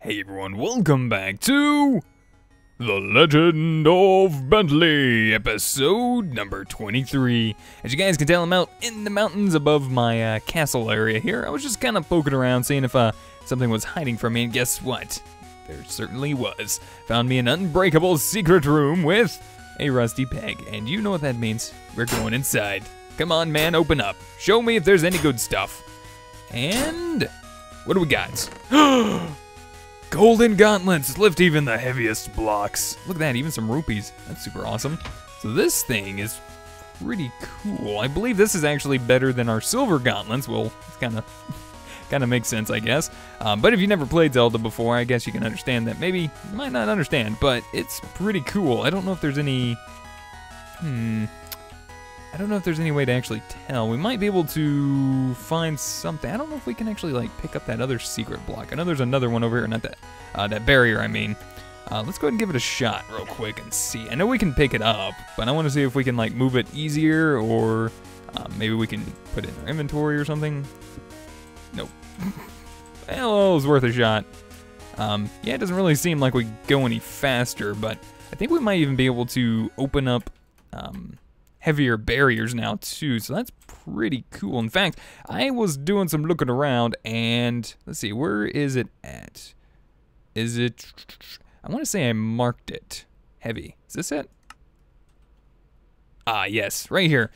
Hey everyone, welcome back to The Legend of Bentley, episode number 23. As you guys can tell, I'm out in the mountains above my castle area here. I was just kind of poking around, seeing if something was hiding from me, and guess what? There certainly was. Found me an unbreakable secret room with a rusty peg, and you know what that means. We're going inside. Come on, man, open up. Show me if there's any good stuff. And what do we got? Golden gauntlets, lift even the heaviest blocks. Look at that, even some rupees. That's super awesome. So this thing is pretty cool. I believe this is actually better than our silver gauntlets. Well, it's kind of makes sense, I guess. But if you never played Zelda before, I guess you can understand that. Maybe you might not understand, but it's pretty cool. I don't know if there's any. I don't know if there's any way to actually tell. We might be able to find something. I don't know if we can actually like pick up that other secret block. I know there's another one over here, not that, that barrier, I mean. Let's go ahead and give it a shot real quick and see. I know we can pick it up, but I want to see if we can like move it easier, or maybe we can put it in our inventory or something. Nope. Well, it was worth a shot. Yeah, it doesn't really seem like we go any faster, but I think we might even be able to open up heavier barriers now too, so that's pretty cool. In fact, I was doing some looking around, and let's see, where is it at? Is it, I want to say I marked it. Heavy. Is this it? Ah, yes, right here.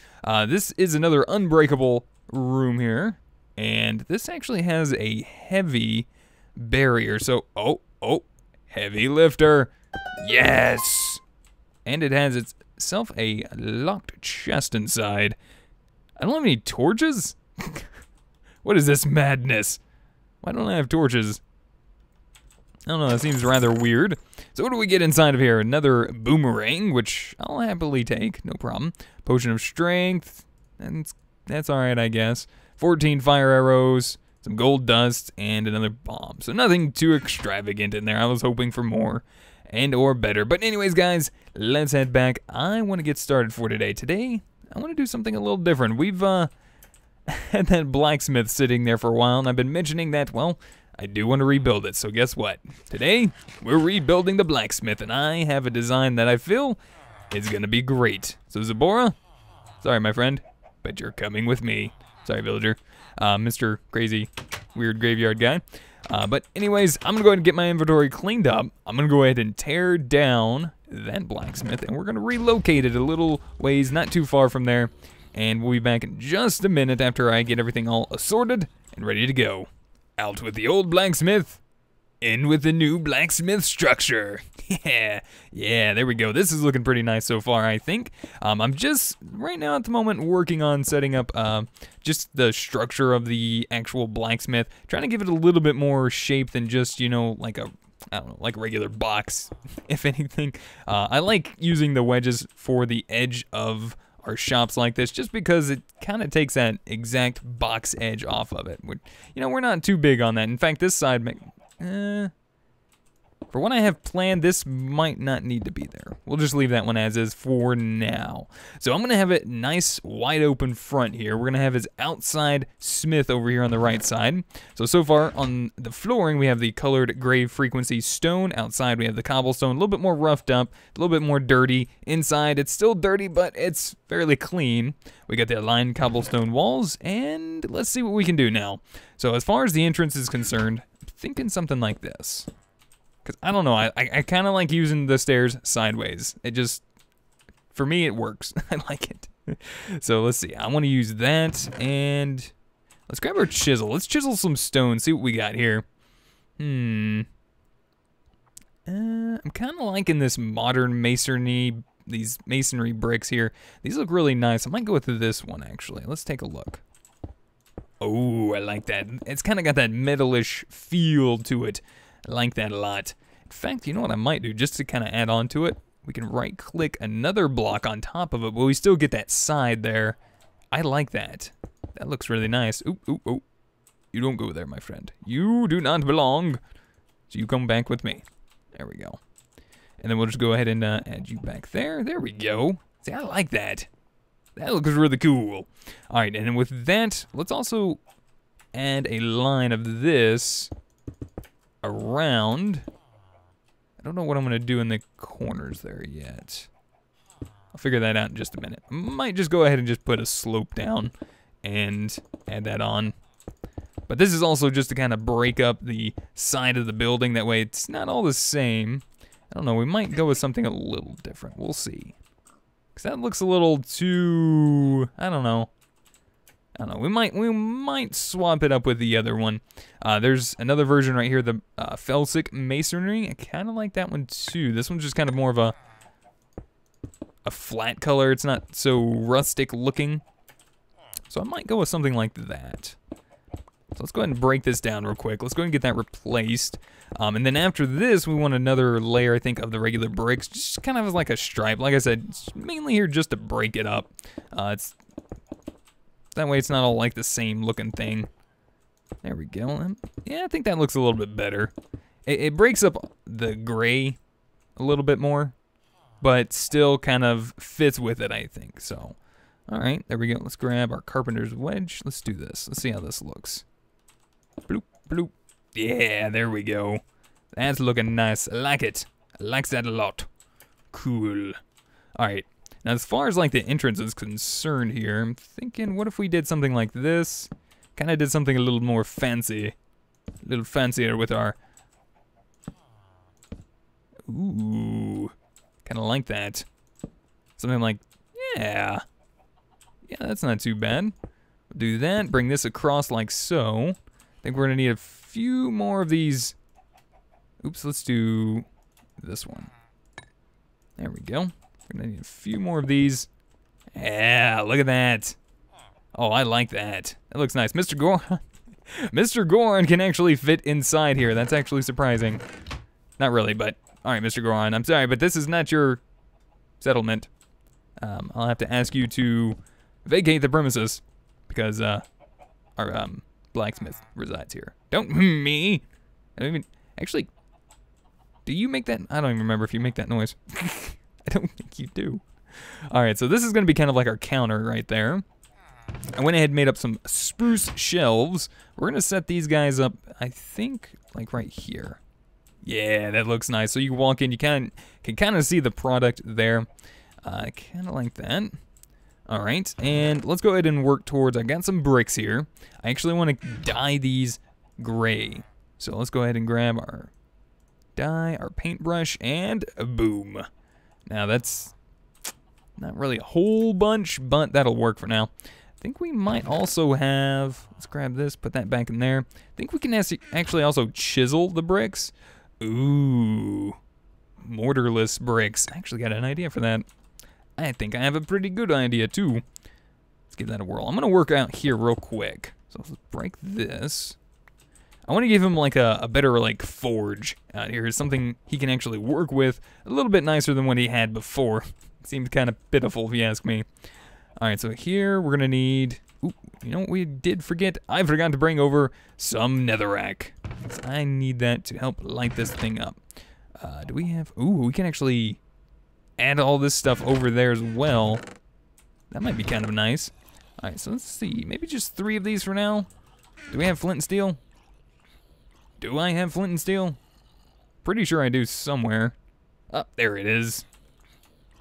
This is another unbreakable room here, and this actually has a heavy barrier, so, oh, heavy lifter. Yes! And it has itself a locked chest inside. I don't have any torches? What is this madness? Why don't I have torches? I don't know, that seems rather weird. So what do we get inside of here? Another boomerang, which I'll happily take, no problem. Potion of strength, and that's alright, I guess. 14 fire arrows, some gold dust, and another bomb. So nothing too extravagant in there. I was hoping for more and or better. But anyways, guys, let's head back. I want to get started for today. Today, I want to do something a little different. We've had that blacksmith sitting there for a while, and I've been mentioning that, well, I do want to rebuild it. So guess what? Today, we're rebuilding the blacksmith, and I have a design that I feel is going to be great. So Zabora, sorry, my friend, but you're coming with me. Sorry, villager. Mr. Crazy Weird Graveyard Guy. But anyways, I'm going to go ahead and get my inventory cleaned up. I'm going to go ahead and tear down that blacksmith, and we're going to relocate it a little ways, not too far from there. And we'll be back in just a minute after I get everything all assorted and ready to go. Out with the old blacksmith, in with the new blacksmith structure. Yeah, there we go. This is looking pretty nice so far, I think. I'm just, right now at the moment, working on setting up just the structure of the actual blacksmith, trying to give it a little bit more shape than just, you know, like a, I don't know, like a regular box, if anything. I like using the wedges for the edge of our shops like this, just because it kind of takes that exact box edge off of it. You know, we're not too big on that. In fact, this side, for what I have planned, this might not need to be there. We'll just leave that one as is for now. So I'm going to have it nice, wide open front here. We're going to have his outside smith over here on the right side. So far on the flooring, we have the colored gray frequency stone. Outside, we have the cobblestone, a little bit more roughed up, a little bit more dirty. Inside, it's still dirty, but it's fairly clean. We got the aligned cobblestone walls, and let's see what we can do now. So as far as the entrance is concerned, I'm thinking something like this. Because I don't know, I kind of like using the stairs sideways. It just, for me, it works. I like it. So let's see, I want to use that, and let's grab our chisel. Let's chisel some stone, see what we got here. I'm kind of liking this modern masonry, these masonry bricks here. These look really nice. I might go with this one, actually. Let's take a look. Oh, I like that. It's kind of got that metalish feel to it. I like that a lot. In fact, you know what I might do, just to kind of add on to it? We can right-click another block on top of it, but we still get that side there. I like that. That looks really nice. Ooh. You don't go there, my friend. You do not belong. So you come back with me. There we go. And then we'll just go ahead and add you back there. There we go. See, I like that. That looks really cool. All right, and then with that, let's also add a line of this around. I don't know what I'm gonna do in the corners there yet. I'll figure that out in just a minute. Might just go ahead and just put a slope down and add that on. But this is also just to kind of break up the side of the building. That way it's not all the same. I don't know, we might go with something a little different. We'll see. Because that looks a little too, I don't know. We might swap it up with the other one. There's another version right here, the Felsic Masonry. I kind of like that one too. This one's just kind of more of a flat color. It's not so rustic looking. So I might go with something like that. So let's go ahead and break this down real quick. Let's go ahead and get that replaced. And then after this, we want another layer, I think, of the regular bricks. Just kind of as like a stripe. Like I said, it's mainly here just to break it up. That way it's not all like the same looking thing. There we go. Yeah, I think that looks a little bit better. It breaks up the gray a little bit more, but still kind of fits with it, I think. So, all right, there we go. Let's grab our carpenter's wedge. Let's do this. Let's see how this looks. Bloop, bloop. Yeah, there we go. That's looking nice. I like it. I like that a lot. Cool. All right. Now, as far as like the entrance is concerned here, I'm thinking, what if we did something like this? Kind of did something a little more fancy. A little fancier with our... Ooh. Kind of like that. Something like, yeah. Yeah, that's not too bad. We'll do that, bring this across like so. I think we're gonna need a few more of these. Oops, let's do this one. There we go. We're gonna need a few more of these. Yeah, look at that. Oh, I like that. That looks nice. Mr. Goron. Mr. Goron can actually fit inside here. That's actually surprising. Not really, but all right, Mr. Goron, I'm sorry, but this is not your settlement. I'll have to ask you to vacate the premises because our blacksmith resides here. Don't me. I don't even actually. Do you make that? I don't even remember if you make that noise. I don't think you do. All right, so this is going to be kind of like our counter right there. I went ahead and made up some spruce shelves. We're going to set these guys up, I think, like right here. Yeah, that looks nice. So you walk in, you can kind of see the product there. Kind of like that. All right, and let's go ahead and work towards, I got some bricks here. I actually want to dye these gray. So let's go ahead and grab our dye, our paintbrush, and boom. Now that's not really a whole bunch, but that'll work for now. I think we might also have, let's grab this, put that back in there. I think we can actually also chisel the bricks. Ooh, mortarless bricks. I actually got an idea for that. I think I have a pretty good idea too. Let's give that a whirl. I'm gonna work out here real quick. So let's break this. I want to give him like a better like forge out here, something he can actually work with, a little bit nicer than what he had before. It seemed kind of pitiful if you ask me. All right, so here we're gonna need, ooh, you know what we did forget? I forgot to bring over some netherrack. I need that to help light this thing up. Do we have, ooh, we can actually add all this stuff over there as well. That might be kind of nice. All right, so let's see, maybe just 3 of these for now. Do we have flint and steel? Do I have flint and steel? Pretty sure I do somewhere. Oh, there it is.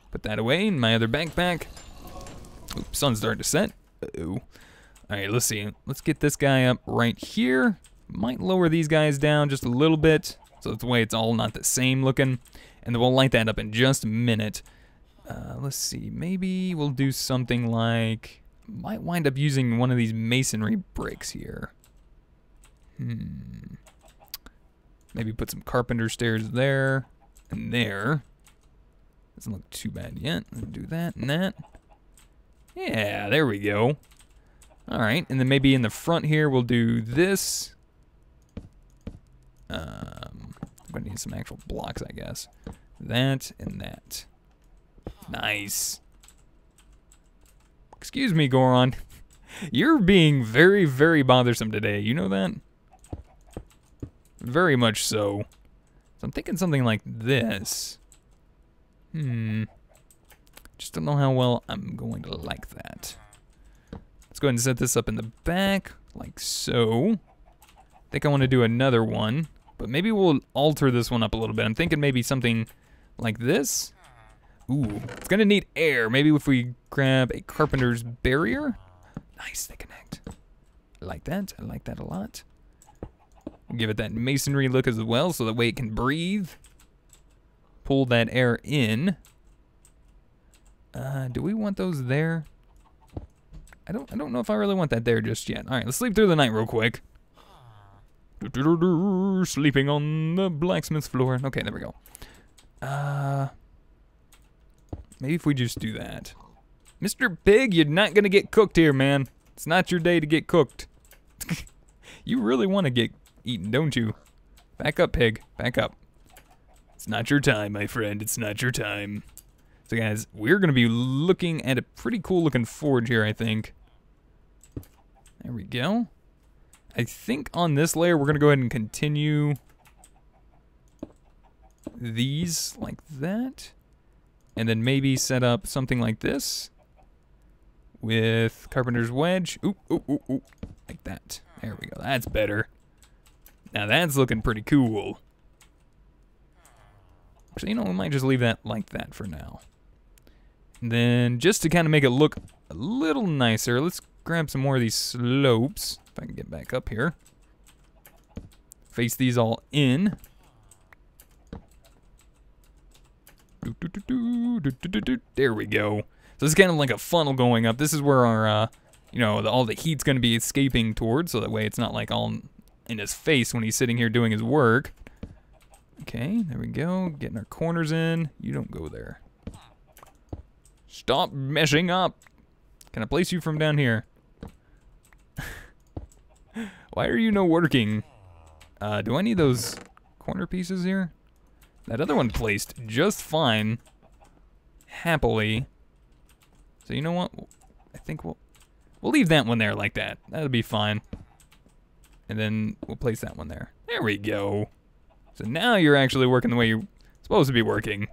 Put that away in my other backpack. Oops, sun's starting to set. Uh-oh. All right, let's see. Let's get this guy up right here. Might lower these guys down just a little bit, so that the way it's all not the same looking. And then we'll light that up in just a minute. Let's see, maybe we'll do something like, might wind up using one of these masonry bricks here. Maybe put some carpenter stairs there and there. Doesn't look too bad yet. Let's do that and that. Yeah, there we go. All right, and then maybe in the front here we'll do this. I'm gonna need some actual blocks, I guess. That and that. Nice. Excuse me, Goron. You're being very, very bothersome today. You know that? Very much so. So I'm thinking something like this. Just don't know how well I'm going to like that. Let's go ahead and set this up in the back, like so. I think I want to do another one. But maybe we'll alter this one up a little bit. I'm thinking maybe something like this. Ooh, it's gonna need air. Maybe if we grab a carpenter's barrier. Nice, they connect. I like that. I like that a lot. Give it that masonry look as well, so that way it can breathe. Pull that air in. Do we want those there? I don't know if I really want that there just yet. All right, let's sleep through the night real quick. Sleeping on the blacksmith floor. Okay, there we go. Maybe if we just do that. Mr. Pig, you're not gonna get cooked here, man. It's not your day to get cooked. You really want to get eaten, don't you? Back up, pig. Back up. It's not your time, my friend. It's not your time. So guys, we're gonna be looking at a pretty cool looking forge here, I think. There we go. I think on this layer, we're gonna go ahead and continue these like that. And then maybe set up something like this with carpenter's wedge. Ooh, ooh, ooh, ooh. Like that. There we go. That's better. Now that's looking pretty cool. Actually, you know, we might just leave that like that for now. And then just to kind of make it look a little nicer, let's grab some more of these slopes. If I can get back up here. Face these all in. There we go. So this is kind of like a funnel going up. This is where our, you know, all the heat's going to be escaping towards, so that way it's not like all in his face when he's sitting here doing his work. Okay, there we go. Getting our corners in. You don't go there. Stop messing up. Can I place you from down here? Why are you no working? Do I need those corner pieces here? That other one placed just fine. Happily. So you know what? I think we'll leave that one there like that. That'll be fine. And then we'll place that one there. There we go. So now you're actually working the way you're supposed to be working.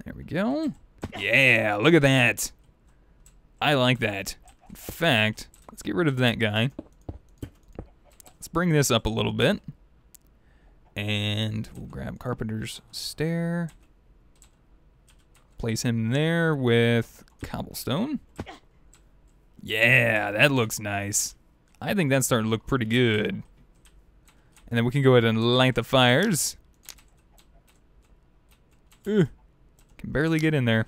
There we go. Yeah, look at that. I like that. In fact, let's get rid of that guy. Let's bring this up a little bit. And we'll grab carpenter's stair. Place him there with cobblestone. Yeah, that looks nice. I think that's starting to look pretty good. And then we can go ahead and light the fires. Can barely get in there.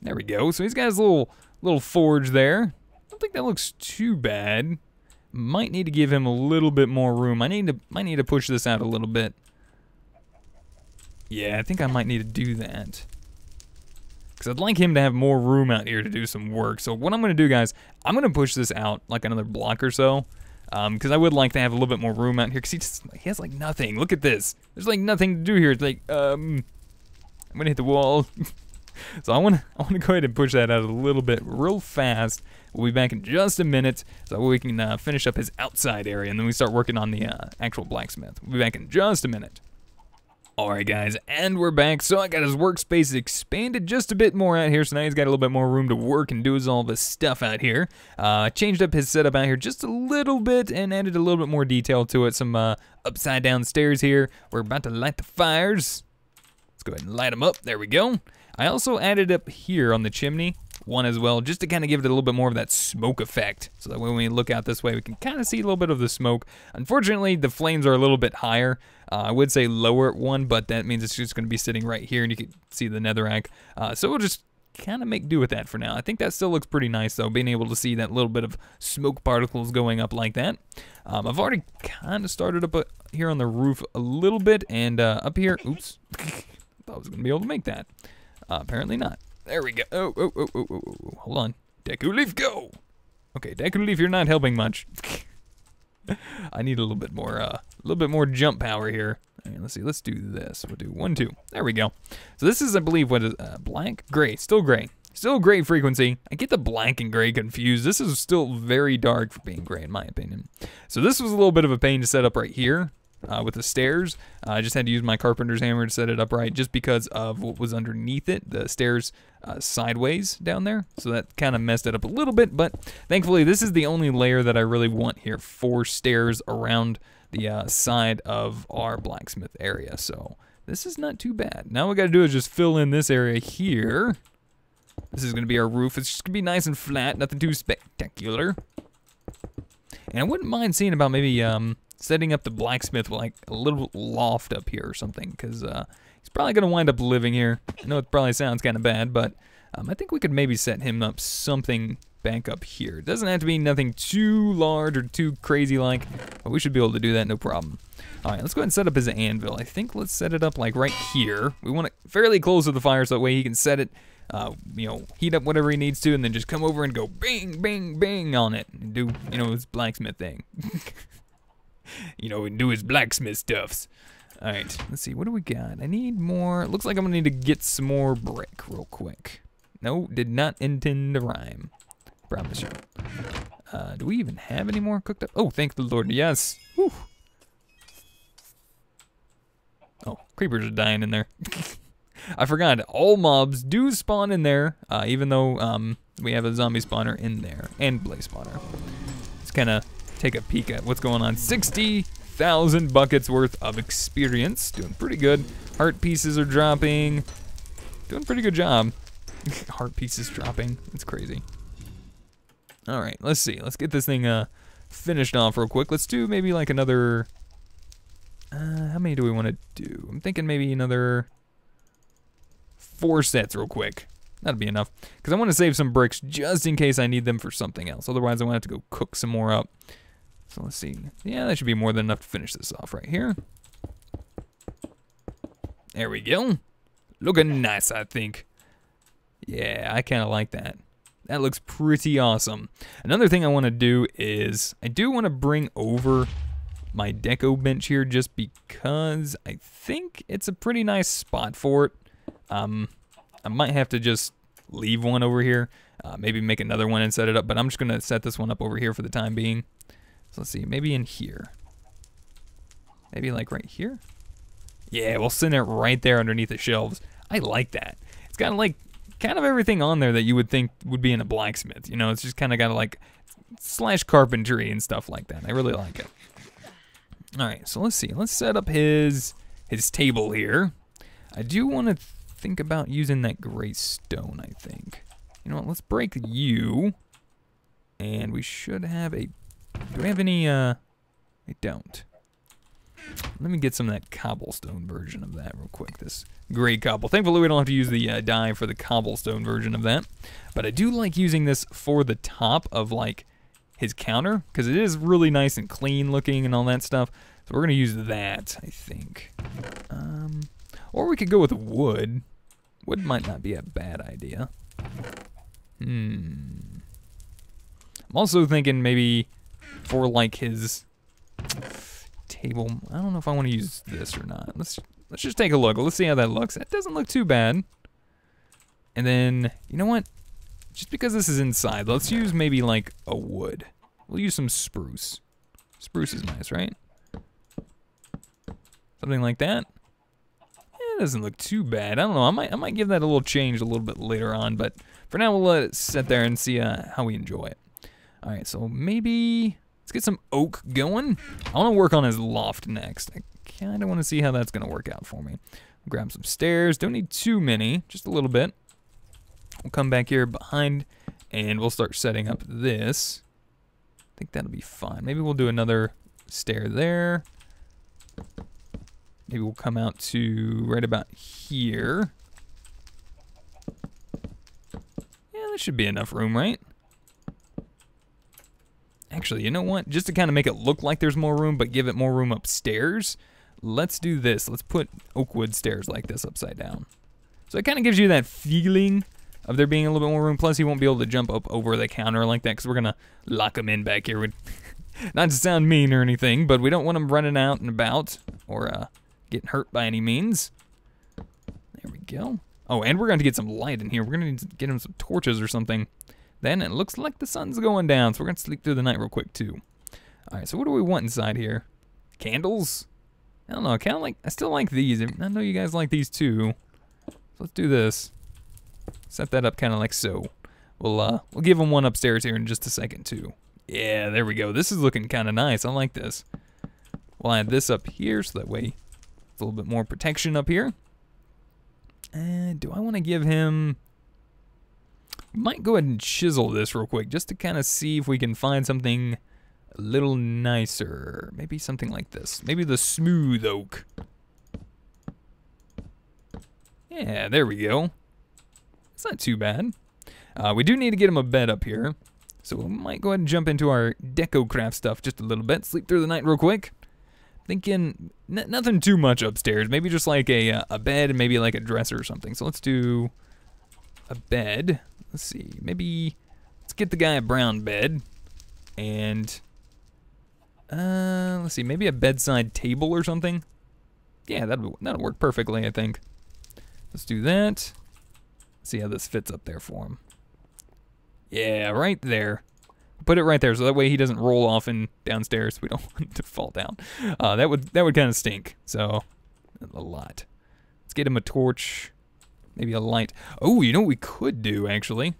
There we go. So he's got his little forge there. I don't think that looks too bad. Might need to give him a little bit more room. Might need to push this out a little bit. Yeah, I think I might need to do that. Because I'd like him to have more room out here to do some work. So what I'm going to do, guys, I'm going to push this out like another block or so. Because I would like to have a little bit more room out here. Because he has like nothing. Look at this. There's like nothing to do here. It's like, I'm going to hit the wall. So I want to go ahead and push that out a little bit real fast. We'll be back in just a minute so we can finish up his outside area, and then we start working on the actual blacksmith. We'll be back in just a minute. Alright guys, and we're back. So I got his workspace expanded just a bit more out here, so now he's got a little bit more room to work and do all this stuff out here. I changed up his setup out here just a little bit and added a little bit more detail to it. Some upside down stairs here. We're about to light the fires. Let's go ahead and light them up. There we go. I also added up here on the chimney one as well, just to kind of give it a little bit more of that smoke effect. So that when we look out this way, we can kind of see a little bit of the smoke. Unfortunately, the flames are a little bit higher. I would say lower at one, but that means it's just going to be sitting right here, and you can see the netherrack. So we'll just kind of make do with that for now. I think that still looks pretty nice, though, being able to see that little bit of smoke particles going up like that. I've already kind of started up here on the roof a little bit, and up here, oops, thought I was going to be able to make that. Apparently not. There we go. Oh. Hold on. Deku Leaf, go! Okay, Deku Leaf, you're not helping much. I need a little bit more jump power here. All right, let's see. Let's do this. We'll do 1, 2. There we go. So this is, I believe, what is black, gray, still gray. Still gray frequency. I get the black and gray confused. This is still very dark for being gray, in my opinion. So this was a little bit of a pain to set up right here. With the stairs, I just had to use my carpenter's hammer to set it up right, just because of what was underneath it, the stairs sideways down there. So that kind of messed it up a little bit, but thankfully this is the only layer that I really want here. 4 stairs around the side of our blacksmith area. So this is not too bad. Now what we got to do is just fill in this area here. This is going to be our roof. It's just going to be nice and flat, nothing too spectacular. And I wouldn't mind seeing about maybe setting up the blacksmith with like a little loft up here or something, because he's probably going to wind up living here. I know it probably sounds kind of bad, but I think we could maybe set him up something back up here. It doesn't have to be nothing too large or too crazy like, but we should be able to do that no problem. All right, let's go ahead and set up his anvil. I think let's set it up like right here. We want it fairly close to the fire so that way he can set it, you know, heat up whatever he needs to, and then just come over and go bang, bang, bang on it and do, you know, his blacksmith thing. You know, and do his blacksmith stuffs. All right, let's see, what do we got? I need more. It looks like I'm gonna need to get some more brick real quick. No, did not intend to rhyme. Promise you. Do we even have any more cooked up? Oh, thank the Lord, yes. Whew. Oh, creepers are dying in there. I forgot, all mobs do spawn in there, even though we have a zombie spawner in there, and blaze spawner. Let's kind of take a peek at what's going on. 60,000 buckets worth of experience. Doing pretty good. Heart pieces are dropping. Doing a pretty good job. Heart pieces dropping. It's crazy. All right, let's see. Let's get this thing finished off real quick. Let's do maybe like another... how many do we want to do? I'm thinking maybe another 4 sets real quick. That'll be enough. Because I want to save some bricks just in case I need them for something else. Otherwise, I want to have to go cook some more up. So let's see. Yeah, that should be more than enough to finish this off right here. There we go. Looking nice, I think. Yeah, I kind of like that. That looks pretty awesome. Another thing I want to do is I do want to bring over my deco bench here just because I think it's a pretty nice spot for it. I might have to just leave one over here, maybe make another one and set it up, but I'm just going to set this one up over here for the time being. So let's see, maybe in here. Maybe like right here? Yeah, we'll send it right there underneath the shelves. I like that. It's got like kind of everything on there that you would think would be in a blacksmith. You know, it's just kind of got like slash carpentry and stuff like that. I really like it. All right, so let's see. Let's set up his table here. I do want to think about using that gray stone, I think. You know what, let's break you. And we should have a... Do we have any, I don't. Let me get some of that cobblestone version of that real quick, this gray cobble. Thankfully, we don't have to use the dye for the cobblestone version of that. But I do like using this for the top of, like, his counter, because it is really nice and clean looking and all that stuff. So we're going to use that, I think. Or we could go with wood. Wood might not be a bad idea. I'm also thinking maybe for like his table. I don't know if I want to use this or not. Let's just take a look. Let's see how that looks. That doesn't look too bad. And then, you know what? Just because this is inside, let's use maybe like a wood. We'll use some spruce. Spruce is nice, right? Something like that. It doesn't look too bad. I don't know. I might give that a little change a little bit later on, but for now we'll let it sit there and see how we enjoy it. All right, so maybe let's get some oak going. I want to work on his loft next. I kind of want to see how that's going to work out for me. Grab some stairs. Don't need too many, just a little bit. We'll come back here behind and we'll start setting up this. I think that'll be fine. Maybe we'll do another stair there. Maybe we'll come out to right about here. Yeah, that should be enough room, right? Actually, you know what? Just to kind of make it look like there's more room, but give it more room upstairs, let's do this. Let's put oak wood stairs like this upside down. So it kind of gives you that feeling of there being a little bit more room. Plus, he won't be able to jump up over the counter like that because we're going to lock him in back here. Not to sound mean or anything, but we don't want him running out and about or getting hurt by any means. There we go. Oh, and we're going to get some light in here. We're going to need to get him some torches or something. Then it looks like the sun's going down, so we're going to sleep through the night real quick, too. All right, so what do we want inside here? Candles? I don't know, kind of like, I still like these. I know you guys like these, too. So let's do this. Set that up kind of like so. We'll give them one upstairs here in just a second, too. Yeah, there we go. This is looking kind of nice. I like this. We'll add this up here so that way it's a little bit more protection up here. And do I want to give him... Might go ahead and chisel this real quick just to kind of see if we can find something a little nicer. Maybe something like this. Maybe the smooth oak. Yeah, there we go. It's not too bad. We do need to get him a bed up here. So we might go ahead and jump into our deco craft stuff just a little bit. Sleep through the night real quick. Thinking nothing too much upstairs. Maybe just like a bed and maybe like a dresser or something. So let's do a bed. Let's see. Maybe let's get the guy a brown bed. And let's see. Maybe a bedside table or something. Yeah, that'll work perfectly, I think. Let's do that. See how this fits up there for him. Yeah, right there. Put it right there so that way he doesn't roll off and downstairs. We don't want him to fall down. That would kind of stink. So, a lot. Let's get him a torch. Maybe a light. Oh, you know what we could do, actually?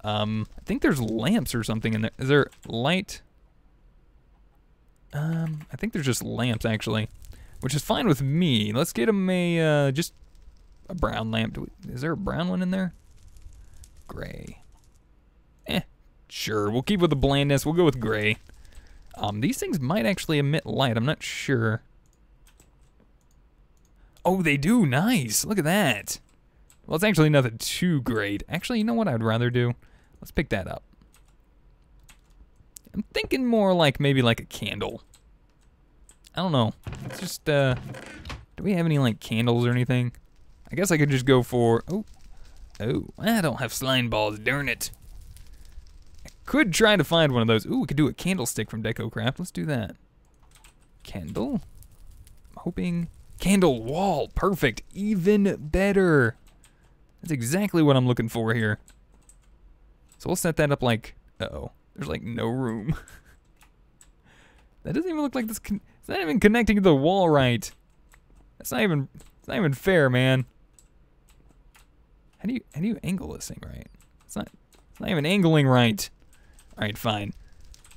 I think there's lamps or something in there. Is there light? I think there's just lamps, actually. Which is fine with me. Let's get him a, just a brown lamp. Is there a brown one in there? Gray. Sure, we'll keep with the blandness. We'll go with gray. These things might actually emit light. I'm not sure. Oh, they do. Nice. Look at that. Well, it's actually nothing too great. Actually, you know what I'd rather do? Let's pick that up. I'm thinking more like maybe like a candle. I don't know. Let's just, do we have any like candles or anything? I guess I could just go for, oh, I don't have slime balls, darn it. I could try to find one of those. Ooh, we could do a candlestick from DecoCraft. Let's do that. Candle. I'm hoping, candle wall, perfect, even better. That's exactly what I'm looking for here. So we'll set that up like, uh-oh, there's like no room. That doesn't even look like this, it's not even connecting to the wall right. It's not even fair, man. How do you angle this thing right? It's not even angling right. All right, fine.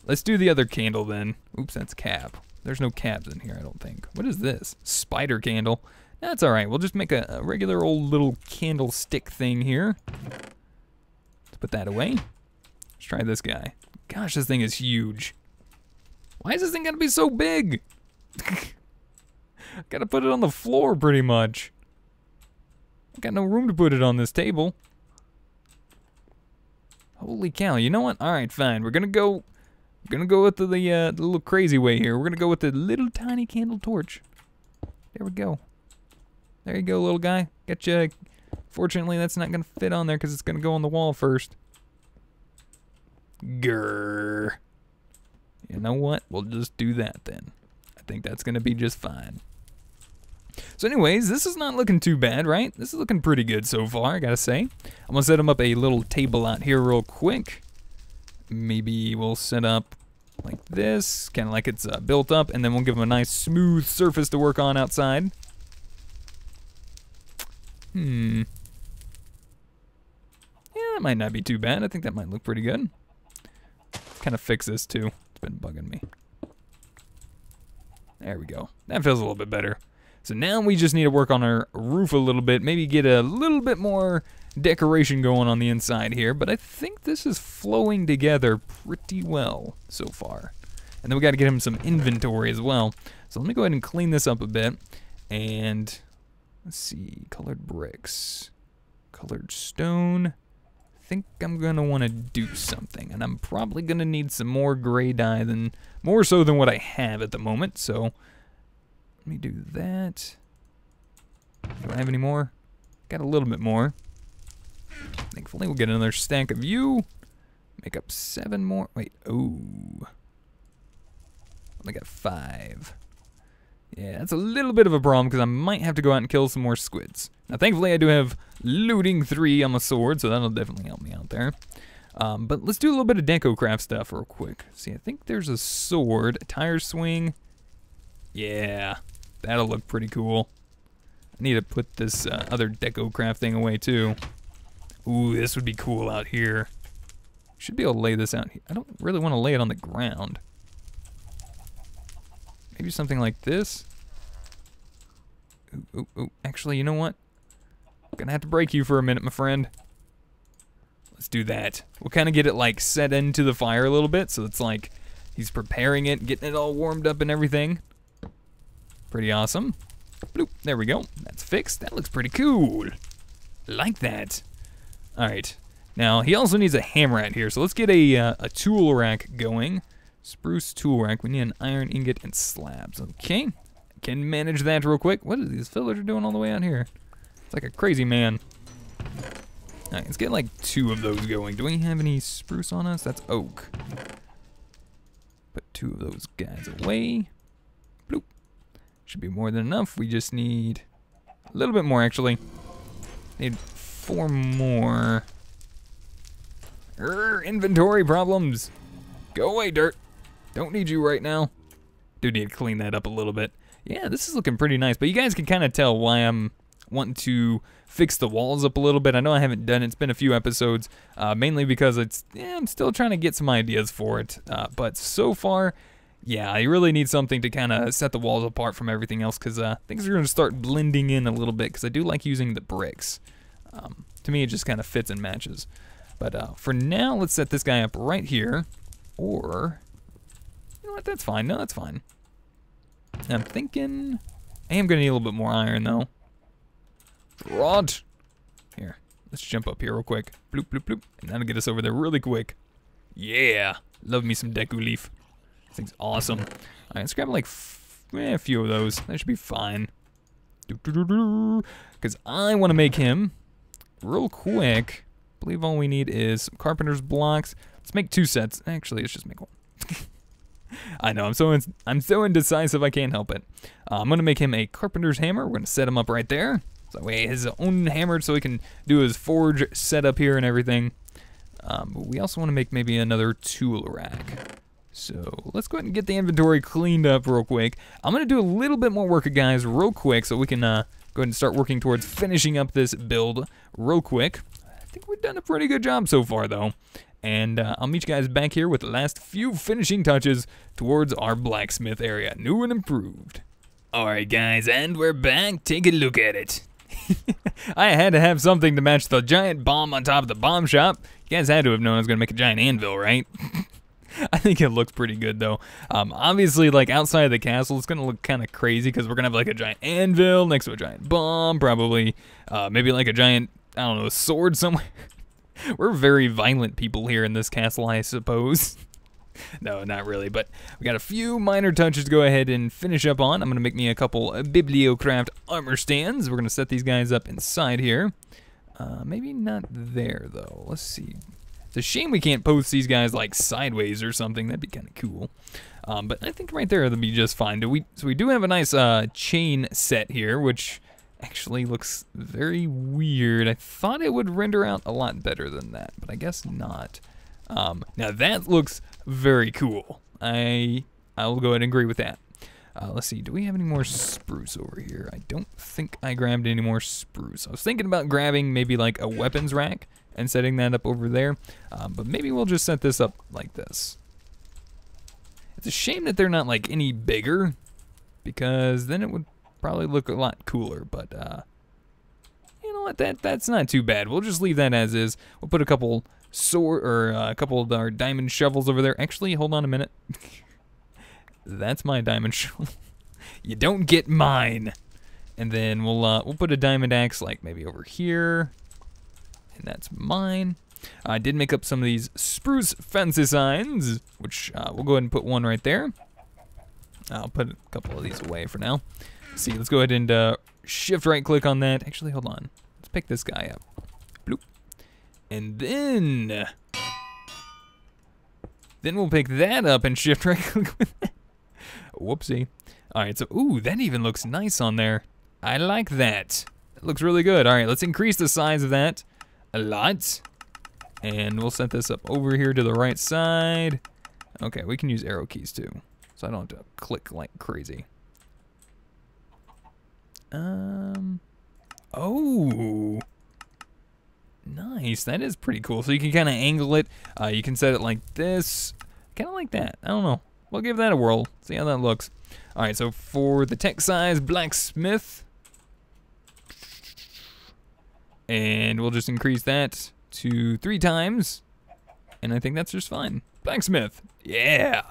Let's do the other candle then. Oops, that's cap. There's no caps in here, I don't think. What is this? Spider candle. That's all right. We'll just make a regular old little candlestick thing here. Let's put that away. Let's try this guy. Gosh, this thing is huge. Why is this thing gotta be so big? Gotta put it on the floor pretty much. I got no room to put it on this table. Holy cow, you know what? Alright, fine. We're gonna go with the little crazy way here. We're gonna go with the little tiny candle torch. There we go. There you go, little guy. Gotcha. Fortunately, that's not gonna fit on there because it's gonna go on the wall first. Grrr. You know what? We'll just do that then. I think that's gonna be just fine. So anyways, this is not looking too bad, right? This is looking pretty good so far, I gotta say. I'm gonna set him up a little table out here real quick. Maybe we'll set up like this, kind of like it's built up, and then we'll give him a nice smooth surface to work on outside. Yeah, that might not be too bad. I think that might look pretty good. Kind of fix this too. It's been bugging me. There we go. That feels a little bit better. So now we just need to work on our roof a little bit, maybe get a little bit more decoration going on the inside here, but I think this is flowing together pretty well so far. And then we got to get him some inventory as well. So let me go ahead and clean this up a bit. And let's see, colored bricks, colored stone. I think I'm gonna want to do something, and I'm probably gonna need some more gray dye more so than what I have at the moment. So let me do that. Do I have any more? Got a little bit more. Thankfully, we'll get another stack of you. Make up 7 more. Wait, oh. I got 5. Yeah, that's a little bit of a problem because I might have to go out and kill some more squids. Now, thankfully, I do have looting 3 on my sword, so that'll definitely help me out there. But let's do a little bit of deco craft stuff real quick. See, I think there's a sword, a tire swing. Yeah, that'll look pretty cool. I need to put this other deco craft thing away too. Ooh, this would be cool out here. Should be able to lay this out here. I don't really want to lay it on the ground. Maybe something like this. Ooh, ooh, ooh. Actually, you know what? I'm gonna have to break you for a minute, my friend. Let's do that. We'll kind of get it like set into the fire a little bit, so it's like he's preparing it, getting it all warmed up and everything. Pretty awesome. Bloop, there we go. That's fixed. That looks pretty cool. Like that. All right. Now, he also needs a hammer out here, so let's get a tool rack going. Spruce tool rack. We need an iron ingot and slabs. Okay. Can manage that real quick. What are these villagers doing all the way out here? It's like a crazy man. All right, let's get like 2 of those going. Do we have any spruce on us? That's oak. Put 2 of those guys away. Bloop. Should be more than enough. We just need a little bit more, actually. Need 4 more. Inventory problems. Go away, dirt. Don't need you right now. Do need to clean that up a little bit. Yeah, this is looking pretty nice, but you guys can kind of tell why I'm wanting to fix the walls up a little bit. I know I haven't done it. It's been a few episodes, mainly because I'm still trying to get some ideas for it. But so far, yeah, I really need something to kind of set the walls apart from everything else, because things are going to start blending in a little bit, because I do like using the bricks. To me, it just kind of fits and matches. But for now, let's set this guy up right here. Or, you know what, that's fine. No, that's fine. I'm thinking, I am going to need a little bit more iron, though. Rod. Here, let's jump up here real quick. Bloop, bloop, bloop. And that'll get us over there really quick. Yeah. Love me some Deku Leaf. This thing's awesome. All right, let's grab like a few of those. That should be fine. Because I want to make him real quick. I believe all we need is some carpenter's blocks. Let's make 2 sets. Actually, let's just make 1. I know, I'm so indecisive, I can't help it. I'm gonna make him a carpenter's hammer. We're gonna set him up right there. So that way he has his own hammer, so he can do his forge setup here and everything. But we also want to make maybe another tool rack. So let's go ahead and get the inventory cleaned up real quick. I'm gonna do a little bit more work, guys, real quick, so we can go ahead and start working towards finishing up this build real quick. I think we've done a pretty good job so far, though. And I'll meet you guys back here with the last few finishing touches towards our blacksmith area, new and improved. Alright guys, and we're back. Take a look at it. I had to have something to match the giant bomb on top of the bomb shop. You guys had to have known I was going to make a giant anvil, right? I think it looks pretty good though. Obviously, like outside of the castle, it's going to look kind of crazy because we're going to have like a giant anvil next to a giant bomb, probably. Maybe like a giant, I don't know, sword somewhere. We're very violent people here in this castle, I suppose. No, not really, but we got a few minor touches to go ahead and finish up on. I'm going to make me a couple Bibliocraft armor stands. We're going to set these guys up inside here. Maybe not there, though. Let's see. It's a shame we can't post these guys, like, sideways or something. That'd be kind of cool. But I think right there, that'll be just fine. So we do have a nice chain set here, which actually looks very weird. I thought it would render out a lot better than that, but I guess not. Now that looks very cool. I will go ahead and agree with that. Let's see, do we have any more spruce over here? I don't think I grabbed any more spruce. I was thinking about grabbing maybe like a weapons rack and setting that up over there, but maybe we'll just set this up like this. It's a shame that they're not like any bigger, because then it would probably look a lot cooler, but you know what, that's not too bad. We'll just leave that as is. We'll put a couple a couple of our diamond shovels over there. Actually, hold on a minute. That's my diamond shovel. You don't get mine. And then we'll put a diamond axe like maybe over here, and that's mine. I did make up some of these spruce fancy signs, which we'll go ahead and put one right there. I'll put a couple of these away for now. See, let's go ahead and shift right click on that. Actually, hold on. Let's pick this guy up. Bloop. And then we'll pick that up and shift right click with that. Whoopsie. All right, so, ooh, that even looks nice on there. I like that. That looks really good. All right, let's increase the size of that a lot. And we'll set this up over here to the right side. Okay, we can use arrow keys too, so I don't have to click like crazy. Oh, nice. That is pretty cool. So you can kind of angle it. You can set it like this, kind of like that. I don't know. we'll give that a whirl. See how that looks. All right, so for the tech size blacksmith, and we'll just increase that to 3 times, and I think that's just fine. Blacksmith, yeah,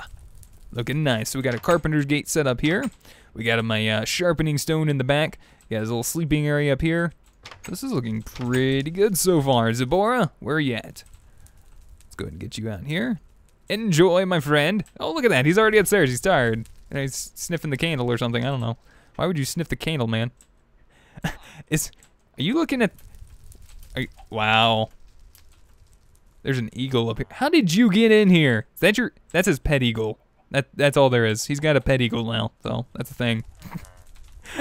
looking nice. So we got a carpenter's gate set up here. We got my sharpening stone in the back. He has a little sleeping area up here. This is looking pretty good so far. Zebora, where are you at? Let's go ahead and get you out here. Enjoy, my friend. Oh, look at that. He's already upstairs. He's tired. And he's sniffing the candle or something. I don't know. Why would you sniff the candle, man? Are you looking at... wow. There's an eagle up here. How did you get in here? Is that your... That's his pet eagle. That's all there is. He's got a pet eagle now. So, that's a thing.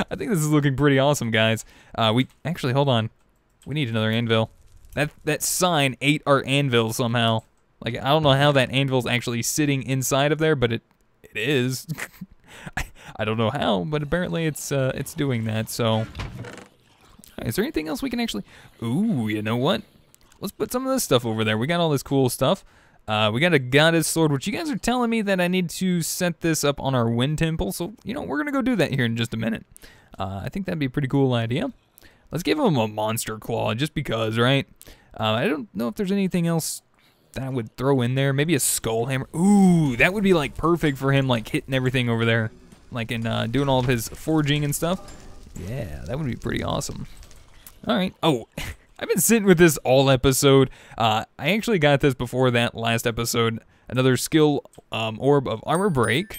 I think this is looking pretty awesome, guys. Actually, hold on. We need another anvil. That sign ate our anvil somehow. Like, I don't know how that anvil's actually sitting inside of there, but it is. I don't know how, but apparently it's doing that. So, is there anything else we can actually? Ooh, you know what? Let's put some of this stuff over there. We got all this cool stuff. We got a goddess sword, which you guys are telling me that I need to set this up on our wind temple. So, you know, we're gonna go do that here in just a minute. I think that'd be a pretty cool idea. Let's give him a monster claw, just because, right? I don't know if there's anything else that I would throw in there. Maybe a skull hammer. Ooh, that would be like perfect for him, like hitting everything over there, like in doing all of his forging and stuff. Yeah, that would be pretty awesome. All right. Oh, I've been sitting with this all episode. I actually got this before that last episode. Another skill orb of armor break,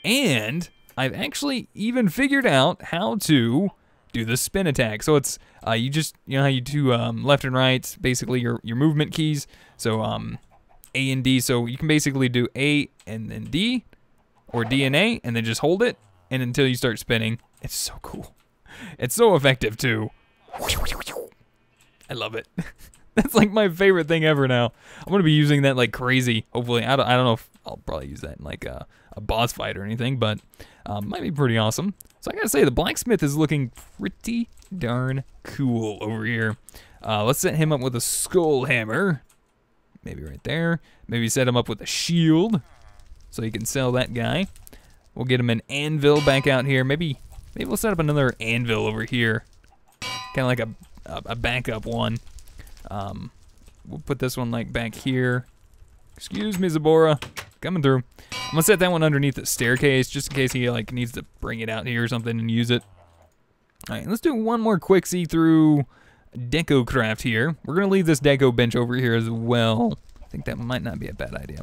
and I've actually even figured out how to do the spin attack. So it's you know how you do left and right, basically your movement keys. So A and D. So you can basically do A and then D, or D and A, and then just hold it, and until you start spinning. It's so cool. It's so effective too. I love it. That's like my favorite thing ever now. I'm gonna be using that like crazy. Hopefully, I don't know if I'll probably use that in like a boss fight or anything, but might be pretty awesome. So I gotta say, the blacksmith is looking pretty darn cool over here. Let's set him up with a skull hammer. Maybe right there. Maybe set him up with a shield, so you can sell that guy. We'll get him an anvil back out here. Maybe we'll set up another anvil over here, kind of like a backup one. We'll put this one like back here. Excuse me, Zebora, coming through. I'm gonna set that one underneath the staircase just in case he like needs to bring it out here or something and use it. All right, let's do one more quick see-through deco craft here. We're gonna leave this deco bench over here as well. I think that might not be a bad idea.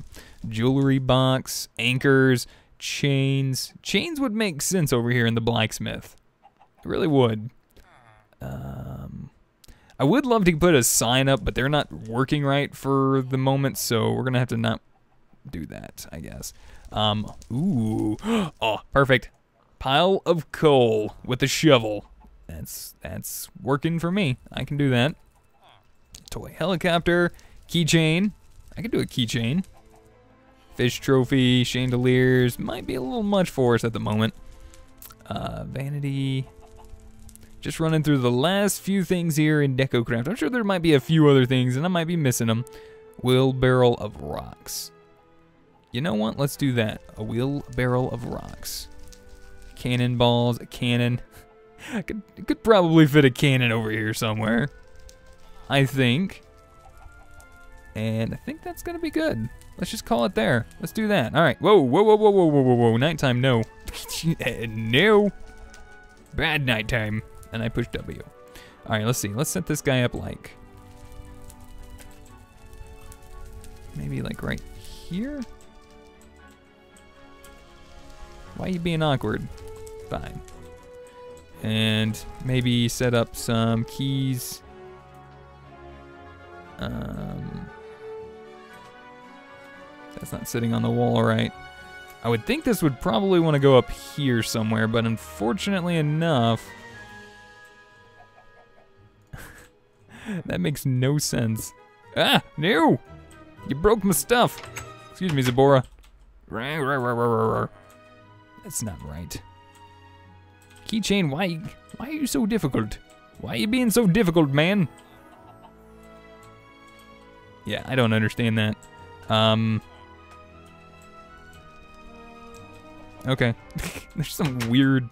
Jewelry box, anchors, chains. Chains would make sense over here in the blacksmith. It really would. I would love to put a sign up, but they're not working right for the moment, so we're gonna have to not do that, I guess. Ooh, oh, perfect. Pile of coal with a shovel. That's working for me. I can do that. Toy helicopter, keychain. I can do a keychain. Fish trophy, chandeliers. Might be a little much for us at the moment. Vanity. Just running through the last few things here in DecoCraft. I'm sure there might be a few other things, and I might be missing them. Wheelbarrow of rocks. You know what? Let's do that. A wheelbarrow of rocks. Cannonballs, a cannon. I could probably fit a cannon over here somewhere, I think. And I think that's gonna be good. Let's just call it there. Let's do that. All right. Whoa, whoa, whoa, whoa, whoa, whoa, whoa, whoa. Nighttime, no. No. Bad nighttime. And I push W. All right, let's see. Let's set this guy up like maybe like right here. Why are you being awkward? Fine. And maybe set up some keys. That's not sitting on the wall right. I would think this would probably want to go up here somewhere, but unfortunately enough, that makes no sense. Ah, no! You broke my stuff. Excuse me, Zebora. That's not right. Keychain, why are you so difficult? Why are you being so difficult, man? Yeah, I don't understand that. Okay. There's some weird,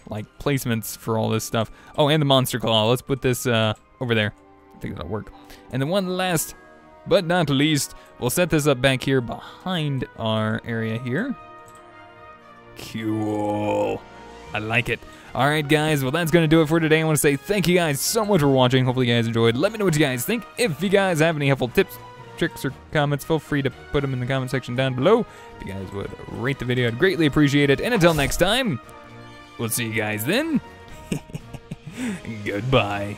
like, placements for all this stuff. Oh, and the monster claw. Let's put this over there. I think that'll work. And then one last, but not least, we'll set this up back here behind our area here. Cool. I like it. All right, guys. Well, that's going to do it for today. I want to say thank you guys so much for watching. Hopefully you guys enjoyed. Let me know what you guys think. If you guys have any helpful tips, tricks, or comments, feel free to put them in the comment section down below. If you guys would rate the video, I'd greatly appreciate it. And until next time, we'll see you guys then. Goodbye.